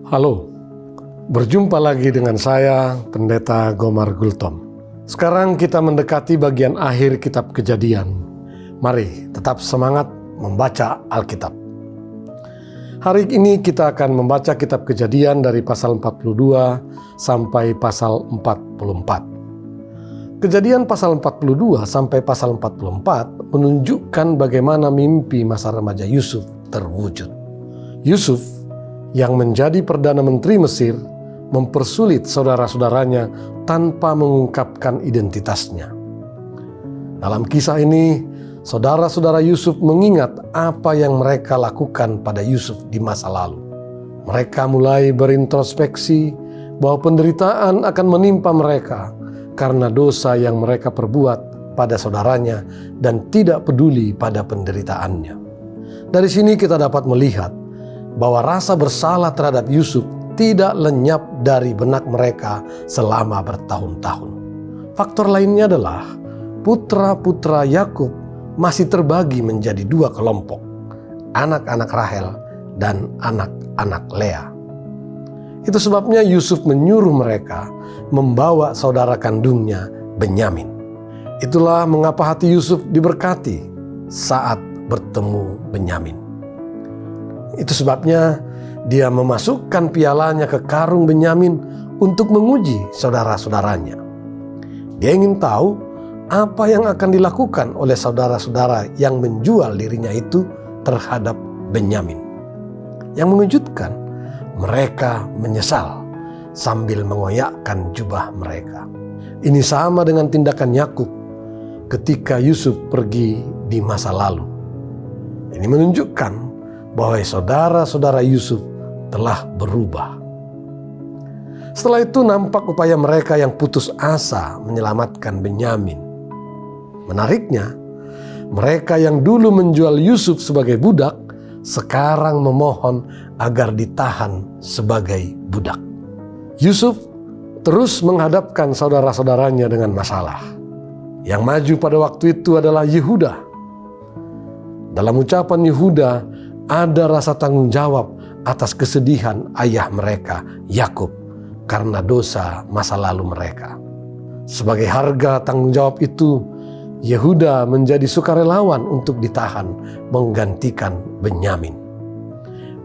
Halo, berjumpa lagi dengan saya, Pendeta Gomar Gultom. Sekarang kita mendekati bagian akhir kitab Kejadian. Mari tetap semangat membaca Alkitab. Hari ini kita akan membaca kitab Kejadian dari pasal 42 sampai pasal 44. Kejadian pasal 42 sampai pasal 44 menunjukkan bagaimana mimpi masa remaja Yusuf terwujud. Yusuf yang menjadi Perdana Menteri Mesir mempersulit saudara-saudaranya tanpa mengungkapkan identitasnya. Dalam kisah ini, saudara-saudara Yusuf mengingat apa yang mereka lakukan pada Yusuf di masa lalu. Mereka mulai berintrospeksi bahwa penderitaan akan menimpa mereka karena dosa yang mereka perbuat pada saudaranya dan tidak peduli pada penderitaannya. Dari sini kita dapat melihat bahwa rasa bersalah terhadap Yusuf tidak lenyap dari benak mereka selama bertahun-tahun. Faktor lainnya adalah putra-putra Yakub masih terbagi menjadi dua kelompok, anak-anak Rahel dan anak-anak Lea. Itu sebabnya Yusuf menyuruh mereka membawa saudara kandungnya Benyamin. Itulah mengapa hati Yusuf diberkati saat bertemu Benyamin. Itu sebabnya dia memasukkan pialanya ke karung Benyamin untuk menguji saudara-saudaranya. Dia ingin tahu apa yang akan dilakukan oleh saudara-saudara yang menjual dirinya itu terhadap Benyamin. Yang mengejutkan, mereka menyesal sambil mengoyakkan jubah mereka. Ini sama dengan tindakan Yakub ketika Yusuf pergi di masa lalu. Ini menunjukkan bahwa saudara-saudara Yusuf telah berubah. Setelah itu nampak upaya mereka yang putus asa menyelamatkan Benyamin. Menariknya, mereka yang dulu menjual Yusuf sebagai budak, sekarang memohon agar ditahan sebagai budak. Yusuf terus menghadapkan saudara-saudaranya dengan masalah. Yang maju pada waktu itu adalah Yehuda. Dalam ucapan Yehuda, ada rasa tanggung jawab atas kesedihan ayah mereka, Yakub, karena dosa masa lalu mereka. Sebagai harga tanggung jawab itu, Yehuda menjadi sukarelawan untuk ditahan menggantikan Benyamin.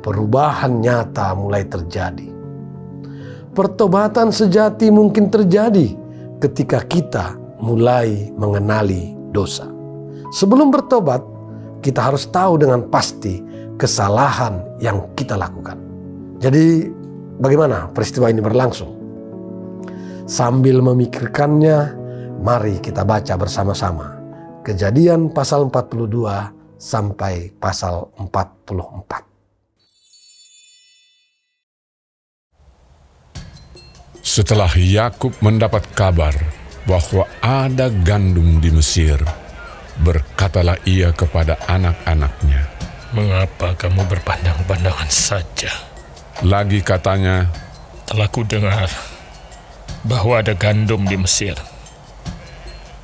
Perubahan nyata mulai terjadi. Pertobatan sejati mungkin terjadi ketika kita mulai mengenali dosa. Sebelum bertobat, kita harus tahu dengan pasti kesalahan yang kita lakukan. Jadi bagaimana peristiwa ini berlangsung? Sambil memikirkannya, mari kita baca bersama-sama Kejadian pasal 42 sampai pasal 44. Setelah Yakub mendapat kabar bahwa ada gandum di Mesir, berkatalah ia kepada anak-anaknya, "Mengapa kamu berpandang-pandangan saja?" Lagi katanya, "Telah kudengar bahwa ada gandum di Mesir.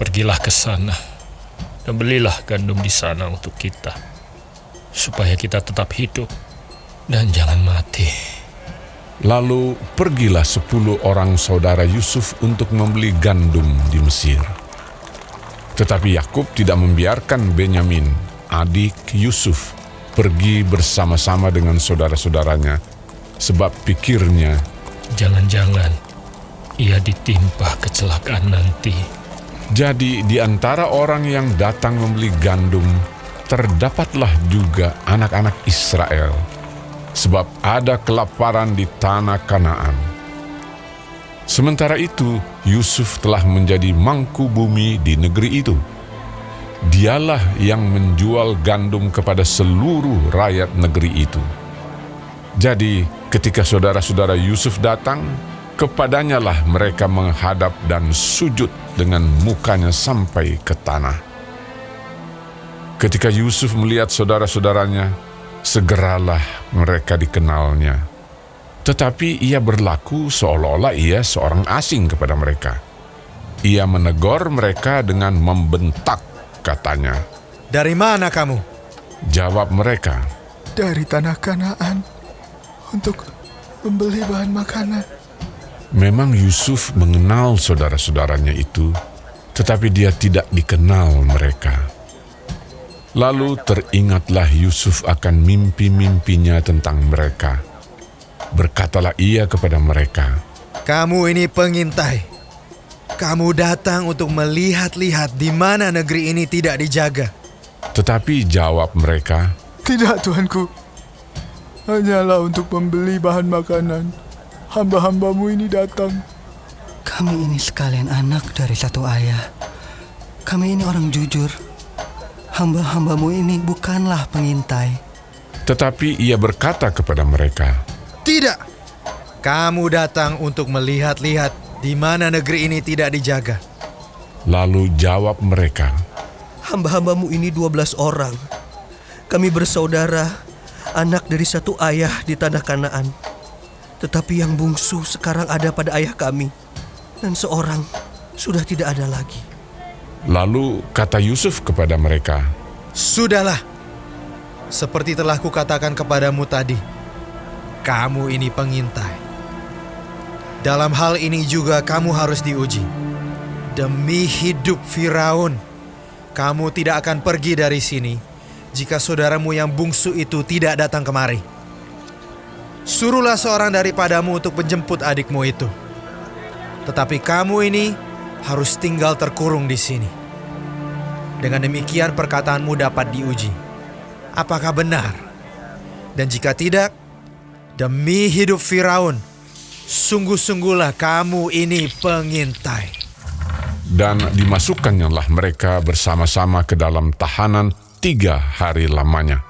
Pergilah ke sana dan belilah gandum di sana untuk kita, supaya kita tetap hidup dan jangan mati." Lalu pergilah 10 orang saudara Yusuf untuk membeli gandum di Mesir. Tetapi Yakub tidak membiarkan Benyamin, adik Yusuf, pergi bersama-sama dengan saudara-saudaranya, sebab pikirnya, "Jangan-jangan ia ditimpa kecelakaan nanti." jadi di antara orang yang datang membeli gandum, terdapatlah juga anak-anak Israel, sebab ada kelaparan di tanah Kanaan. Sementara itu, Yusuf telah menjadi mangku bumi di negeri itu. Dialah yang menjual gandum kepada seluruh rakyat negeri itu. Jadi, ketika saudara-saudara Yusuf datang, kepadanya lah mereka menghadap dan sujud dengan mukanya sampai ke tanah. Ketika Yusuf melihat saudara-saudaranya, segeralah mereka dikenalnya. Tetapi ia berlaku seolah-olah ia seorang asing kepada mereka. Ia menegur mereka dengan membentak, katanya, "Dari mana kamu?" Jawab mereka, "Dari tanah Kanaan, untuk membeli bahan makanan. Memang Yusuf mengenal saudara-saudaranya itu, tetapi dia tidak dikenal mereka. Lalu teringatlah Yusuf akan mimpi-mimpinya tentang mereka. Berkatalah ia kepada mereka, Kamu ini pengintai. Kamu datang untuk melihat-lihat di mana negeri ini tidak dijaga. tetapi jawab mereka, Tidak, Tuanku. Hanyalah untuk membeli bahan makanan. Hamba-hambamu ini datang. Kami ini sekalian anak dari satu ayah. Kami ini orang jujur. Hamba-hambamu ini bukanlah pengintai. tetapi ia berkata kepada mereka, Tidak. Kamu datang untuk melihat-lihat di mana negeri ini tidak dijaga. Lalu jawab mereka, Hamba-hambamu ini 12 orang. Kami bersaudara, anak dari satu ayah di tanah Kanaan. Tetapi yang bungsu sekarang ada pada ayah kami, dan seorang sudah tidak ada lagi. Lalu kata Yusuf kepada mereka, Sudahlah. Seperti telah kukatakan kepadamu tadi, kamu ini pengintai. Dalam hal ini juga kamu harus diuji. Demi hidup Firaun, kamu tidak akan pergi dari sini jika saudaramu yang bungsu itu tidak datang kemari. Suruhlah seorang daripadamu untuk menjemput adikmu itu. Tetapi kamu ini harus tinggal terkurung di sini. Dengan demikian perkataanmu dapat diuji. Apakah benar? Dan jika tidak, demi hidup Firaun, sungguh-sungguhlah kamu ini pengintai. dan dimasukkannya mereka bersama-sama ke dalam tahanan 3 hari lamanya.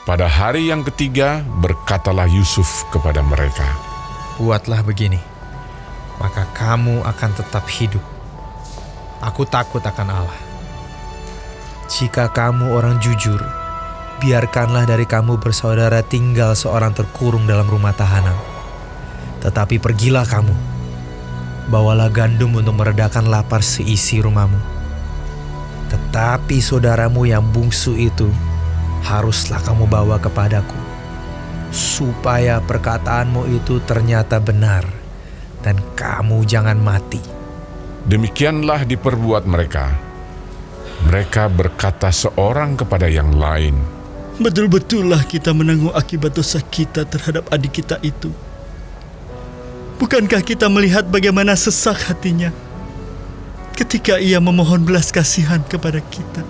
Pada hari yang ketiga berkatalah Yusuf kepada mereka, Buatlah begini, maka kamu akan tetap hidup. Aku takut akan Allah. Jika kamu orang jujur, biarkanlah dari kamu bersaudara tinggal seorang terkurung dalam rumah tahanan. Tetapi pergilah kamu, bawalah gandum untuk meredakan lapar seisi rumahmu. Tetapi saudaramu yang bungsu itu haruslah kamu bawa kepadaku, supaya perkataanmu itu ternyata benar, dan kamu jangan mati. demikianlah diperbuat mereka. Mereka berkata seorang kepada yang lain, Betul-betullah kita menanggung akibat dosa kita terhadap adik kita itu. Bukankah kita melihat bagaimana sesak hatinya ketika ia memohon belas kasihan kepada kita?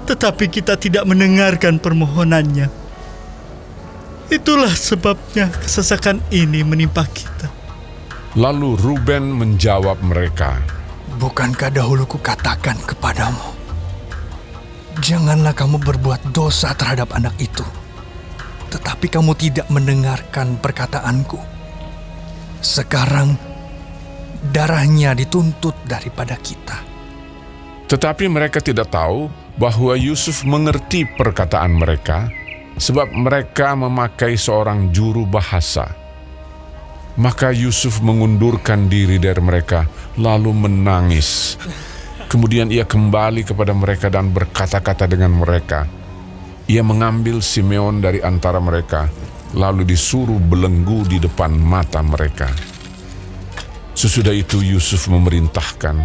Tetapi kita tidak mendengarkan permohonannya. Itulah sebabnya kesesakan ini menimpa kita. Lalu Ruben menjawab mereka, Bukankah dahulu kukatakan kepadamu, janganlah kamu berbuat dosa terhadap anak itu. Tetapi kamu tidak mendengarkan perkataanku. Sekarang darahnya dituntut daripada kita. Tetapi mereka tidak tahu bahwa Yusuf mengerti perkataan mereka, sebab mereka memakai seorang juru bahasa. Maka Yusuf mengundurkan diri dari mereka, lalu menangis. Kemudian ia kembali kepada mereka dan berkata-kata dengan mereka. Ia mengambil Simeon dari antara mereka, lalu disuruh belenggu di depan mata mereka. Sesudah itu Yusuf memerintahkan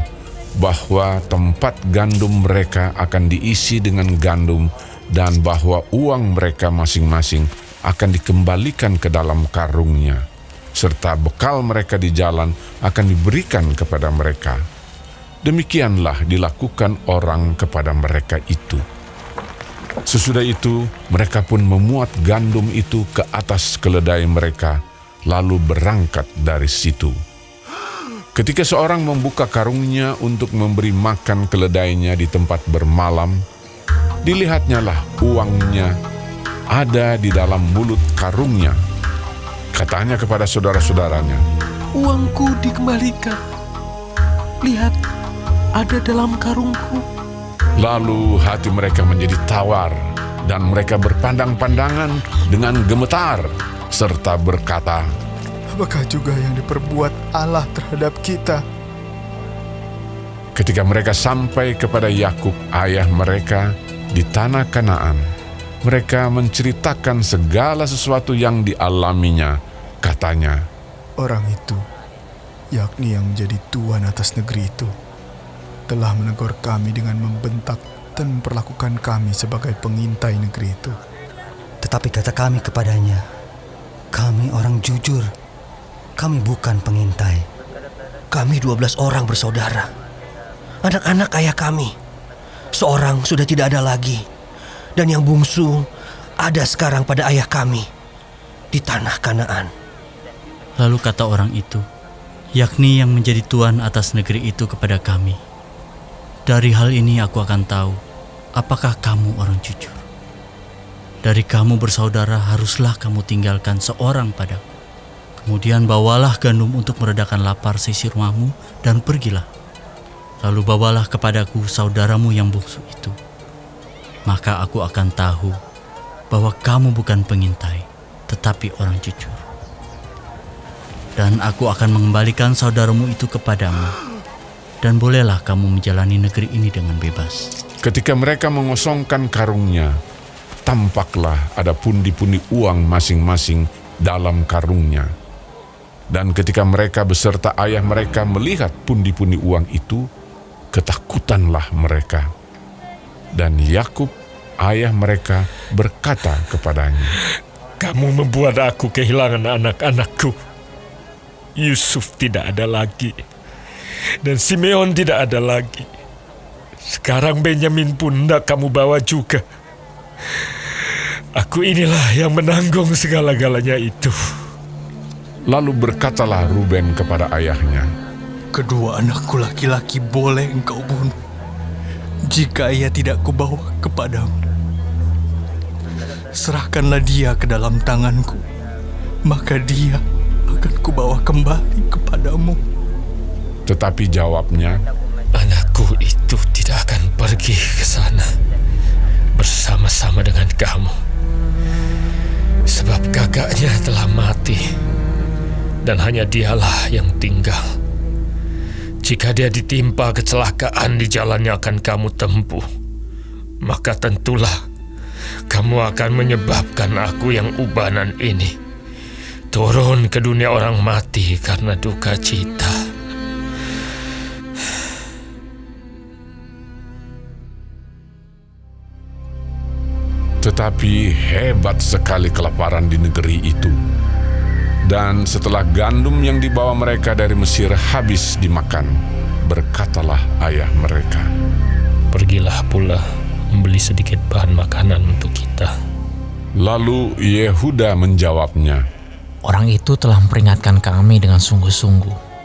bahwa tempat gandum mereka akan diisi dengan gandum dan bahwa uang mereka masing-masing akan dikembalikan ke dalam karungnya, serta bekal mereka di jalan akan diberikan kepada mereka. Demikianlah dilakukan orang kepada mereka itu. Sesudah itu mereka pun memuat gandum itu ke atas keledai mereka, lalu berangkat dari situ. Ketika seorang membuka karungnya untuk memberi makan keledainya di tempat bermalam, dilihatnyalah uangnya ada di dalam mulut karungnya. Katanya kepada saudara-saudaranya, Uangku dikembalikan. Lihat, ada dalam karungku. Lalu hati mereka menjadi tawar, dan mereka berpandang-pandangan dengan gemetar, serta berkata, Apakah juga yang diperbuat Allah terhadap kita? Ketika mereka sampai kepada Yakub ayah mereka di tanah Kanaan, mereka menceritakan segala sesuatu yang dialaminya. Katanya, Orang itu, yakni yang menjadi tuan atas negeri itu, telah menegur kami dengan membentak dan memperlakukan kami sebagai pengintai negeri itu. Tetapi kata kami kepadanya, kami orang jujur, kami bukan pengintai. Kami 12 orang bersaudara, anak-anak ayah kami. Seorang sudah tidak ada lagi, dan yang bungsu ada sekarang pada ayah kami di tanah Kanaan. Lalu kata orang itu, yakni yang menjadi tuan atas negeri itu kepada kami, dari hal ini aku akan tahu apakah kamu orang jujur. Dari kamu bersaudara haruslah kamu tinggalkan seorang padaku. Kemudian bawalah gandum untuk meredakan lapar sisi rumahmu dan pergilah. Lalu bawalah kepadaku saudaramu yang bungsu itu. Maka aku akan tahu bahwa kamu bukan pengintai, tetapi orang jujur. Dan aku akan mengembalikan saudaramu itu kepadamu, dan bolehlah kamu menjalani negeri ini dengan bebas. ketika mereka mengosongkan karungnya, tampaklah ada pundi-pundi uang masing-masing dalam karungnya. Dan ketika mereka beserta ayah mereka melihat pundi-pundi uang itu, ketakutanlah mereka. Dan Yakub, ayah mereka, berkata kepadanya, "Kamu membuat aku kehilangan anak-anakku. Yusuf tidak ada lagi, dan Simeon tidak ada lagi. Sekarang Benyamin pun hendak kamu bawa juga. Aku inilah yang menanggung segala-galanya itu." Lalu berkatalah Ruben kepada ayahnya, Kedua anakku laki-laki boleh engkau bunuh, jika ia tidak kubawa kepadamu. Serahkanlah dia ke dalam tanganku, maka dia akan kubawa kembali kepadamu. tetapi jawabnya, Anakku itu tidak akan pergi ke sana bersama-sama dengan kamu, sebab kakaknya telah mati, dan hanya dialah yang tinggal. Jika dia ditimpa kecelakaan di jalan yang akan kamu tempuh, maka tentulah kamu akan menyebabkan aku yang ubanan ini turun ke dunia orang mati karena duka cita. tetapi hebat sekali kelaparan di negeri itu. Dan setelah gandum yang dibawa mereka dari Mesir habis dimakan, berkatalah ayah mereka, Pergilah pula membeli sedikit bahan makanan untuk kita. Lalu Yehuda menjawabnya, Orang itu telah memperingatkan kami dengan sungguh-sungguh.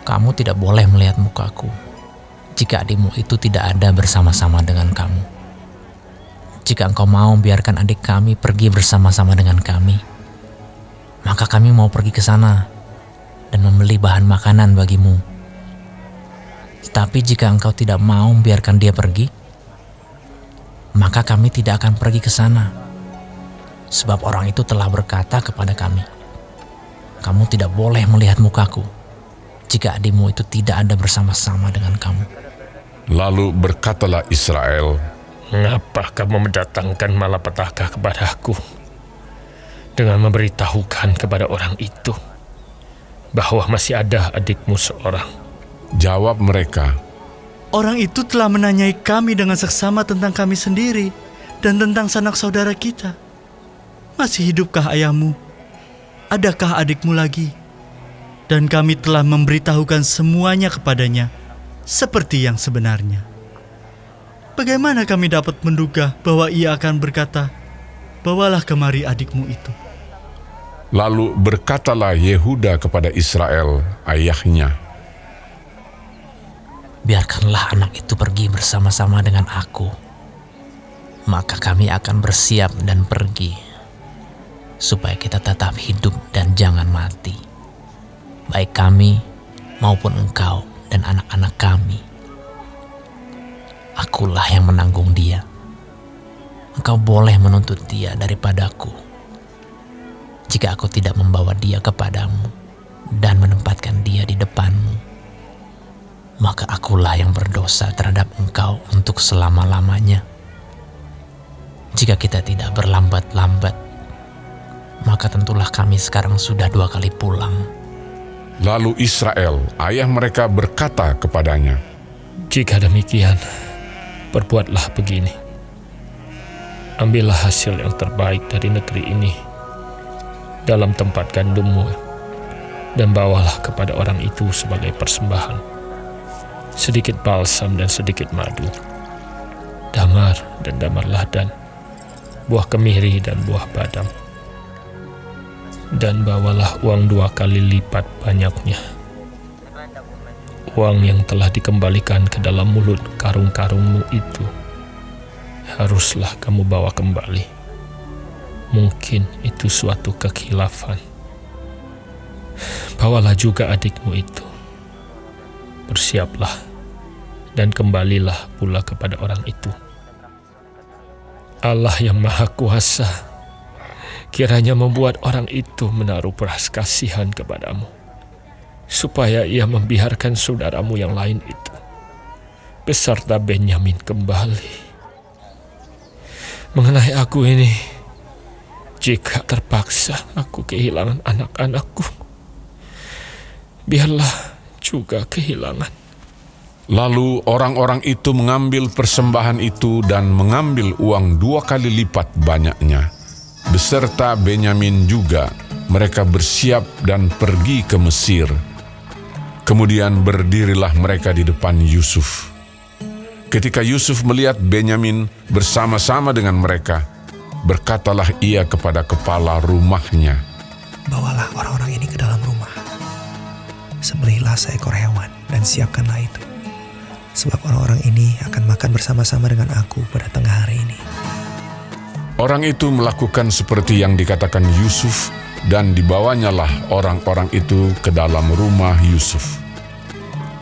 Kamu tidak boleh melihat mukaku jika adikmu itu tidak ada bersama-sama dengan kamu. Jika engkau mau biarkan adik kami pergi bersama-sama dengan kami, maka kami mau pergi ke sana dan membeli bahan makanan bagimu. Tetapi jika engkau tidak mau membiarkan dia pergi, maka kami tidak akan pergi ke sana. Sebab orang itu telah berkata kepada kami, kamu tidak boleh melihat mukaku jika adikmu itu tidak ada bersama-sama dengan kamu. Lalu berkatalah Israel, Mengapa kamu mendatangkan malapetaka kepadaku dengan memberitahukan kepada orang itu bahwa masih ada adikmu seorang? Jawab mereka, Orang itu telah menanyai kami dengan seksama tentang kami sendiri dan tentang sanak saudara kita. Masih hidupkah ayahmu? Adakah adikmu lagi? Dan kami telah memberitahukan semuanya kepadanya, seperti yang sebenarnya. Bagaimana kami dapat menduga bahwa ia akan berkata, bawalah kemari adikmu itu? Lalu berkatalah Yehuda kepada Israel, ayahnya, Biarkanlah anak itu pergi bersama-sama dengan aku, maka kami akan bersiap dan pergi, supaya kita tetap hidup dan jangan mati, baik kami maupun engkau dan anak-anak kami. Akulah yang menanggung dia. Engkau boleh menuntut dia daripadaku, jika aku tidak membawa dia kepadamu dan menempatkan dia di depanmu, maka akulah yang berdosa terhadap engkau untuk selama-lamanya. Jika kita tidak berlambat-lambat, maka tentulah kami sekarang sudah 2 kali pulang. Lalu Israel, ayah mereka, berkata kepadanya, Jika demikian, perbuatlah begini. Ambillah hasil yang terbaik dari negeri ini dalam tempat gandummu, dan bawalah kepada orang itu sebagai persembahan sedikit balsam dan sedikit madu, damar dan damar ladan, buah kemiri dan buah badam. Dan bawalah uang 2 kali lipat banyaknya, uang yang telah dikembalikan ke dalam mulut karung-karungmu itu haruslah kamu bawa kembali. Mungkin itu suatu kekhilafan. Bawalah juga adikmu itu. Bersiaplah dan kembalilah pula kepada orang itu. Allah yang Maha Kuasa kiranya membuat orang itu menaruh belas kasihan kepadamu, supaya ia membiarkan saudaramu yang lain itu beserta Benyamin kembali. Mengenai aku ini, jika terpaksa aku kehilangan anak-anakku, biarlah juga kehilangan. Lalu orang-orang itu mengambil persembahan itu dan mengambil uang 2 kali lipat banyaknya. Beserta Benyamin juga, mereka bersiap dan pergi ke Mesir. Kemudian berdirilah mereka di depan Yusuf. Ketika Yusuf melihat Benyamin bersama-sama dengan mereka, berkatalah ia kepada kepala rumahnya, Bawalah orang-orang ini ke dalam rumah. Sembelihlah seekor hewan dan siapkanlah itu. Sebab orang-orang ini akan makan bersama-sama dengan aku pada tengah hari ini. Orang itu melakukan seperti yang dikatakan Yusuf, dan dibawanyalah orang-orang itu ke dalam rumah Yusuf.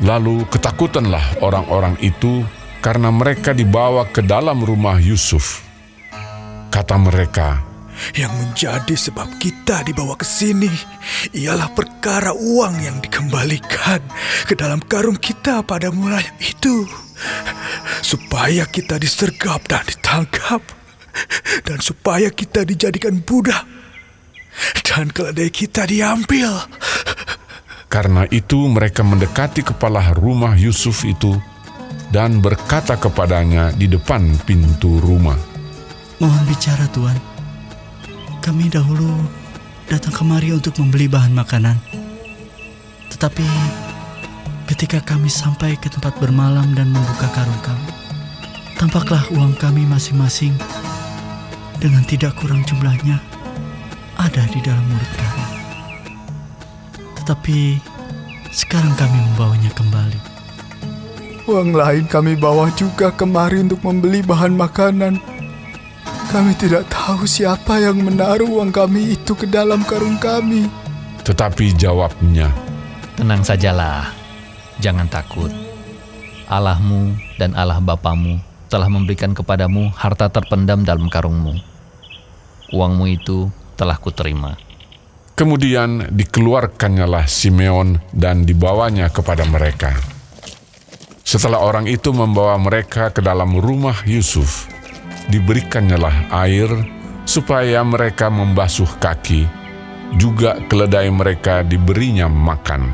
Lalu ketakutanlah orang-orang itu karena mereka dibawa ke dalam rumah Yusuf. Kata mereka, Yang menjadi sebab kita dibawa ke sini ialah perkara uang yang dikembalikan ke dalam karung kita pada mulanya itu, supaya kita disergap dan ditangkap, dan supaya kita dijadikan budak, dan keledai kita diambil. Karena itu mereka mendekati kepala rumah Yusuf itu dan berkata kepadanya di depan pintu rumah, Mohon bicara, Tuan. Kami dahulu datang kemari untuk membeli bahan makanan. Tetapi ketika kami sampai ke tempat bermalam dan membuka karung kami, tampaklah uang kami masing-masing dengan tidak kurang jumlahnya ada di dalam mulut kami. Tetapi sekarang kami membawanya kembali. Uang lain kami bawa juga kemari untuk membeli bahan makanan. Kami tidak tahu siapa yang menaruh uang kami itu ke dalam karung kami. Tetapi jawabnya, Tenang sajalah, jangan takut. Allahmu dan Allah Bapamu telah memberikan kepadamu harta terpendam dalam karungmu. Uangmu itu telah kuterima. Kemudian dikeluarkannyalah Simeon dan dibawanya kepada mereka. Setelah orang itu membawa mereka ke dalam rumah Yusuf, diberikannya air supaya mereka membasuh kaki, juga keledai mereka diberinya makan.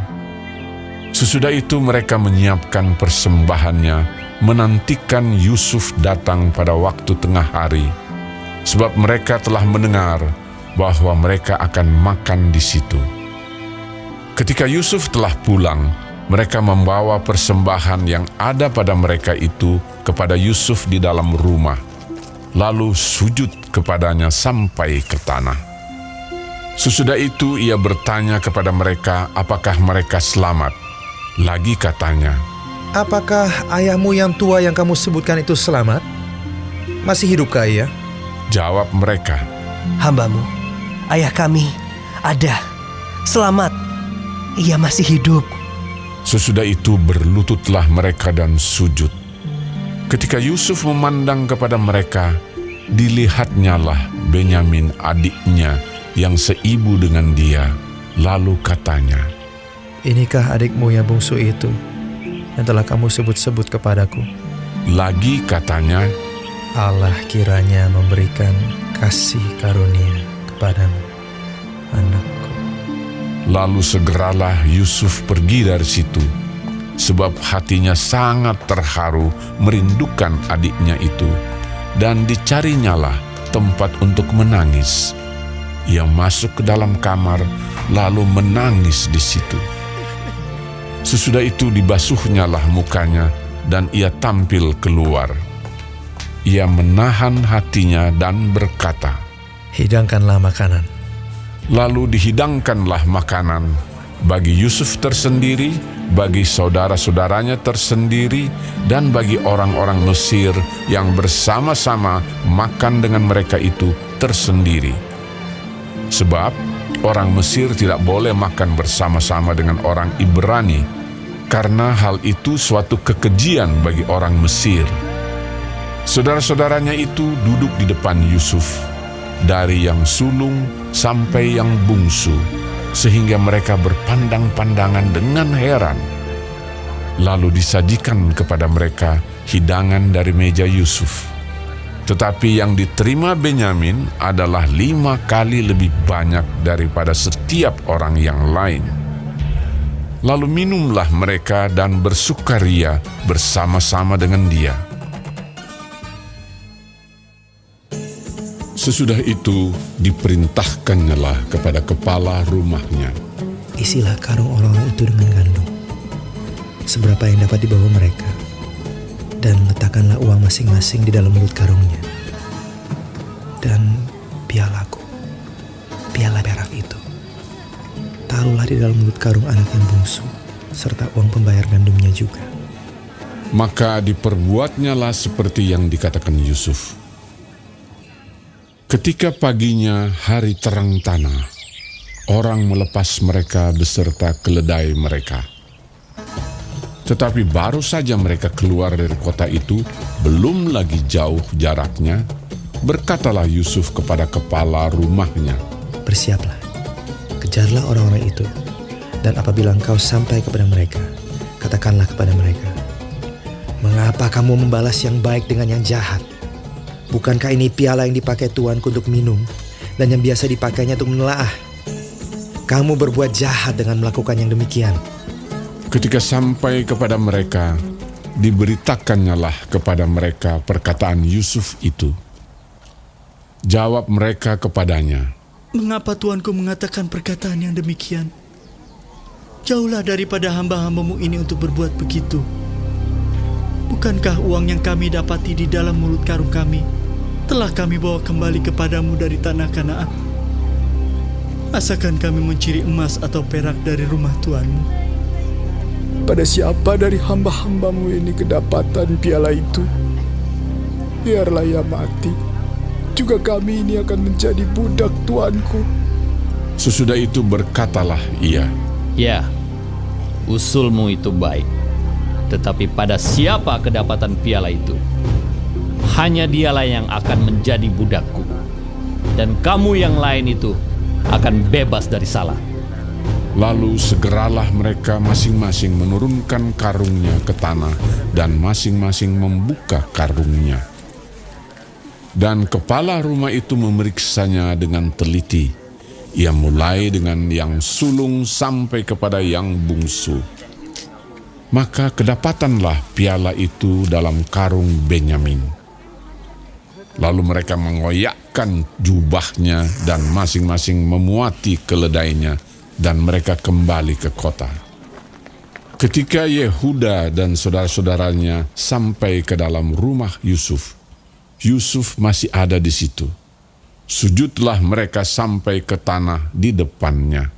Sesudah itu mereka menyiapkan persembahannya, menantikan Yusuf datang pada waktu tengah hari, sebab mereka telah mendengar bahwa mereka akan makan di situ. Ketika Yusuf telah pulang, mereka membawa persembahan yang ada pada mereka itu kepada Yusuf di dalam rumah, lalu sujud kepadanya sampai ke tanah. Sesudah itu ia bertanya kepada mereka apakah mereka selamat. Lagi katanya, Apakah ayahmu yang tua yang kamu sebutkan itu selamat? Masih hidupkah ia? Jawab mereka, Hambamu, ayah kami, ada, selamat, ia masih hidup. Sesudah itu berlututlah mereka dan sujud. Ketika Yusuf memandang kepada mereka, dilihatnyalah Benyamin adiknya yang seibu dengan dia. Lalu katanya, Inikah adikmu yang bungsu itu yang telah kamu sebut-sebut kepadaku? Lagi katanya, Allah kiranya memberikan kasih karunia kepadamu, anakku. Lalu segeralah Yusuf pergi dari situ, sebab hatinya sangat terharu merindukan adiknya itu, dan dicarinyalah tempat untuk menangis. Ia masuk ke dalam kamar, lalu menangis di situ. Sesudah itu dibasuhnyalah mukanya, dan ia tampil keluar. Ia menahan hatinya dan berkata, "Hidangkanlah makanan." Lalu dihidangkanlah makanan bagi Yusuf tersendiri, bagi saudara-saudaranya tersendiri, dan bagi orang-orang Mesir yang bersama-sama makan dengan mereka itu tersendiri. Sebab orang Mesir tidak boleh makan bersama-sama dengan orang Ibrani, karena hal itu suatu kekejian bagi orang Mesir. Saudara-saudaranya itu duduk di depan Yusuf, dari yang sulung sampai yang bungsu, sehingga mereka berpandang-pandangan dengan heran. Lalu disajikan kepada mereka hidangan dari meja Yusuf. Tetapi yang diterima Benyamin adalah 5 kali lebih banyak daripada setiap orang yang lain. Lalu minumlah mereka dan bersukaria bersama-sama dengan dia. Sesudah itu diperintahkannyalah kepada kepala rumahnya, "Isilah karung orang-orang itu dengan gandum, seberapa yang dapat dibawa mereka, dan letakkanlah uang masing-masing di dalam mulut karungnya. Dan pialaku, piala perak itu, taruhlah di dalam mulut karung anak yang bungsu, serta uang pembayar gandumnya juga." Maka diperbuatnyalah seperti yang dikatakan Yusuf. Ketika paginya hari terang tanah, orang melepas mereka beserta keledai mereka. Tetapi baru saja mereka keluar dari kota itu, belum lagi jauh jaraknya, berkatalah Yusuf kepada kepala rumahnya, "Bersiaplah, kejarlah orang-orang itu, dan apabila engkau sampai kepada mereka, katakanlah kepada mereka, 'Mengapa kamu membalas yang baik dengan yang jahat? Bukankah ini piala yang dipakai tuanku untuk minum, dan yang biasa dipakainya untuk menelaah? Kamu berbuat jahat dengan melakukan yang demikian.'" Ketika sampai kepada mereka, diberitakannyalah kepada mereka perkataan Yusuf itu. Jawab mereka kepadanya, "Mengapa tuanku mengatakan perkataan yang demikian? Jauhlah daripada hamba-hambamu ini untuk berbuat begitu. Bukankah uang yang kami dapati di dalam mulut karung kami telah kami bawa kembali kepadamu dari tanah Kanaan? Asakan kami mencuri emas atau perak dari rumah tuanmu?" Pada siapa dari hamba-hambamu ini kedapatan piala itu? Biarlah ia mati, juga kami ini akan menjadi budak tuanku. Sesudah itu berkatalah ia, "Ya, usulmu itu baik. Tetapi pada siapa kedapatan piala itu? Hanya dialah yang akan menjadi budakku. Dan kamu yang lain itu akan bebas dari salah." Lalu segeralah mereka masing-masing menurunkan karungnya ke tanah, dan masing-masing membuka karungnya. Dan kepala rumah itu memeriksanya dengan teliti. Ia mulai dengan yang sulung sampai kepada yang bungsu. Maka kedapatanlah piala itu dalam karung Benyamin. Lalu mereka mengoyakkan jubahnya dan masing-masing memuati keledainya, dan mereka kembali ke kota. Ketika Yehuda dan saudara-saudaranya sampai ke dalam rumah Yusuf, Yusuf masih ada di situ. Sujudlah mereka sampai ke tanah di depannya.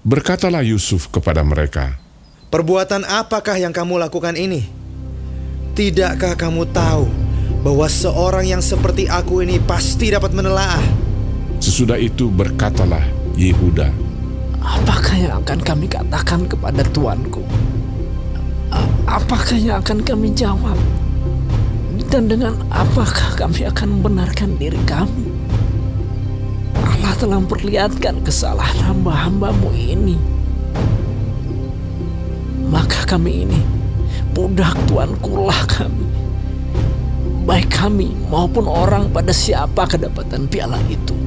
Berkatalah Yusuf kepada mereka, "Perbuatan apakah yang kamu lakukan ini? Tidakkah kamu tahu bahwa seorang yang seperti aku ini pasti dapat menelaah?" Sesudah itu berkatalah Yehuda, Apakah yang akan kami katakan kepada tuanku? Apakah yang akan kami jawab? Dan dengan apakah kami akan membenarkan diri kami? Allah telah memperlihatkan kesalahan hamba-hambamu ini. Maka kami ini, budak tuanku lah kami. Baik kami maupun orang pada siapa kedapatan piala itu.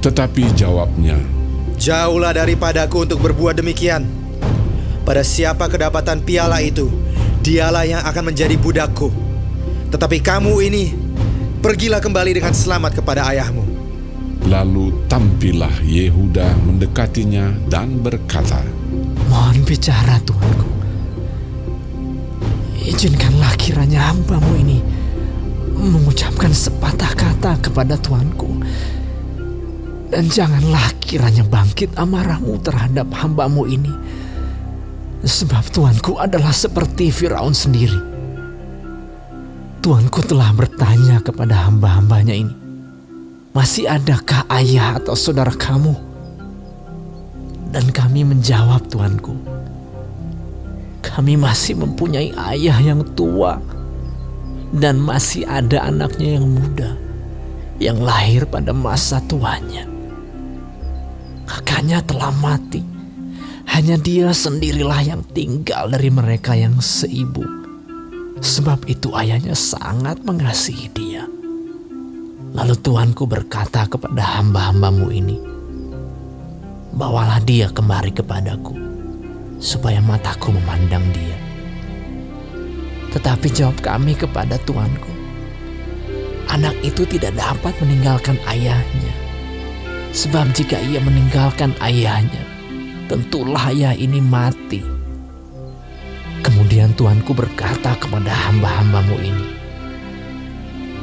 Tetapi jawabnya, Jauhlah daripadaku untuk berbuat demikian. Pada siapa kedapatan piala itu, dialah yang akan menjadi budakku. Tetapi kamu ini, pergilah kembali dengan selamat kepada ayahmu. lalu tampillah Yehuda mendekatinya dan berkata, Mohon bicara, Tuanku. Izinkanlah kiranya hamba-Mu ini mengucapkan sepatah kata kepada Tuanku. Dan janganlah kiranya bangkit amarah-Mu terhadap hamba-Mu ini. Sebab Tuanku adalah seperti Firaun sendiri. Tuanku telah bertanya kepada hamba-hambanya ini, masih adakah ayah atau saudara kamu? Dan kami menjawab, Tuanku, kami masih mempunyai ayah yang tua dan masih ada anaknya yang muda yang lahir pada masa tuanya. Kakaknya telah mati. Hanya dia sendirilah yang tinggal dari mereka yang seibu. Sebab itu ayahnya sangat mengasihi dia. Lalu Tuanku berkata kepada hamba-hamba-Mu ini, bawalah dia kemari kepadaku, supaya mataku memandang dia. Tetapi jawab kami kepada Tuanku, anak itu tidak dapat meninggalkan ayahnya. Sebab jika ia meninggalkan ayahnya, tentulah ayah ini mati. Kemudian Tuanku berkata kepada hamba-hamba-Mu ini,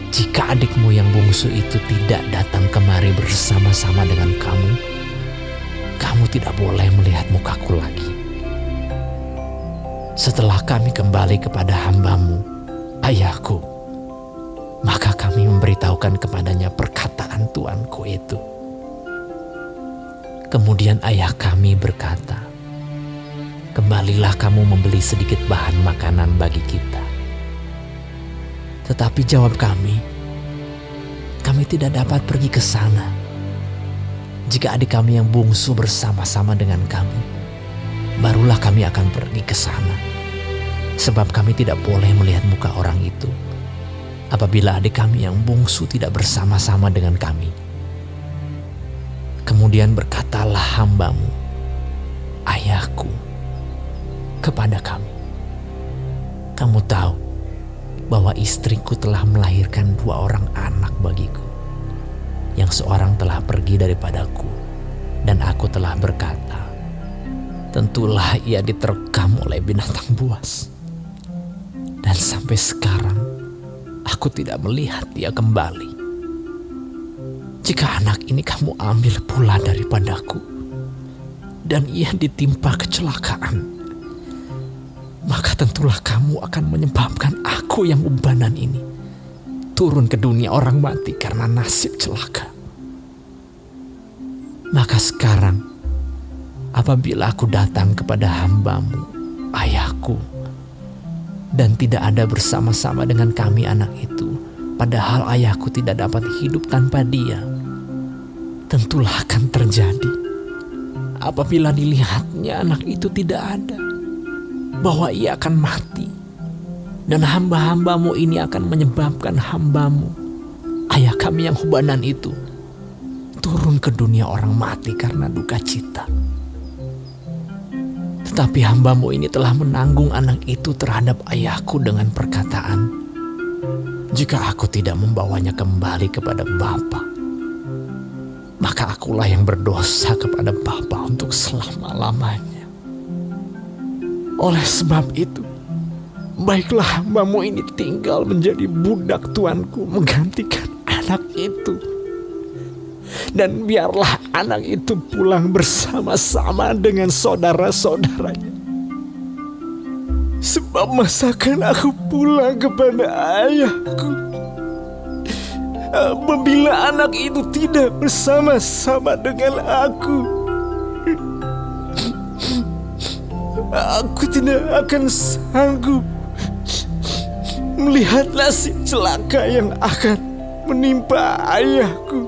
jika adikmu yang bungsu itu tidak datang kemari bersama-sama dengan kamu, kamu tidak boleh melihat mukaku lagi. Setelah kami kembali kepada hamba-Mu, ayahku, maka kami memberitahukan kepadanya perkataan Tuanku itu. Kemudian ayah kami berkata, kembalilah kamu membeli sedikit bahan makanan bagi kita. Tetapi jawab kami tidak dapat pergi ke sana. Jika adik kami yang bungsu bersama-sama dengan kamu, barulah kami akan pergi ke sana. Sebab kami tidak boleh melihat muka orang itu apabila adik kami yang bungsu tidak bersama-sama dengan kami. Kemudian berkatalah hamba-Mu, ayahku, kepada kami, kamu tahu bahwa istriku telah melahirkan 2 orang anak bagiku, yang seorang telah pergi daripadaku, dan aku telah berkata, tentulah ia diterkam oleh binatang buas. Dan sampai sekarang aku tidak melihat dia kembali. Jika anak ini kamu ambil pula daripadaku, dan ia ditimpa kecelakaan, maka tentulah kamu akan menyebabkan aku yang ubanan ini turun ke dunia orang mati karena nasib celaka. Maka sekarang, apabila aku datang kepada hamba-Mu, ayahku, dan tidak ada bersama-sama dengan kami anak itu, padahal ayahku tidak dapat hidup tanpa dia, tentulah akan terjadi apabila dilihatnya anak itu tidak ada, bahwa ia akan mati. Dan hamba-hamba-Mu ini akan menyebabkan hamba-Mu, ayah kami yang hubanan itu, turun ke dunia orang mati karena duka cita. Tetapi hamba-Mu ini telah menanggung anak itu terhadap ayahku dengan perkataan, jika aku tidak membawanya kembali kepada Bapa, maka akulah yang berdosa kepada Bapa untuk selama-lamanya. Oleh sebab itu, baiklah hamba-Mu ini tinggal menjadi budak Tuanku menggantikan anak itu. Dan biarlah anak itu pulang bersama-sama dengan saudara-saudaranya. Sebab masakan aku pulang kepada ayahku apabila anak itu tidak bersama-sama dengan aku. Aku tidak akan sanggup melihat nasib celaka yang akan menimpa ayahku.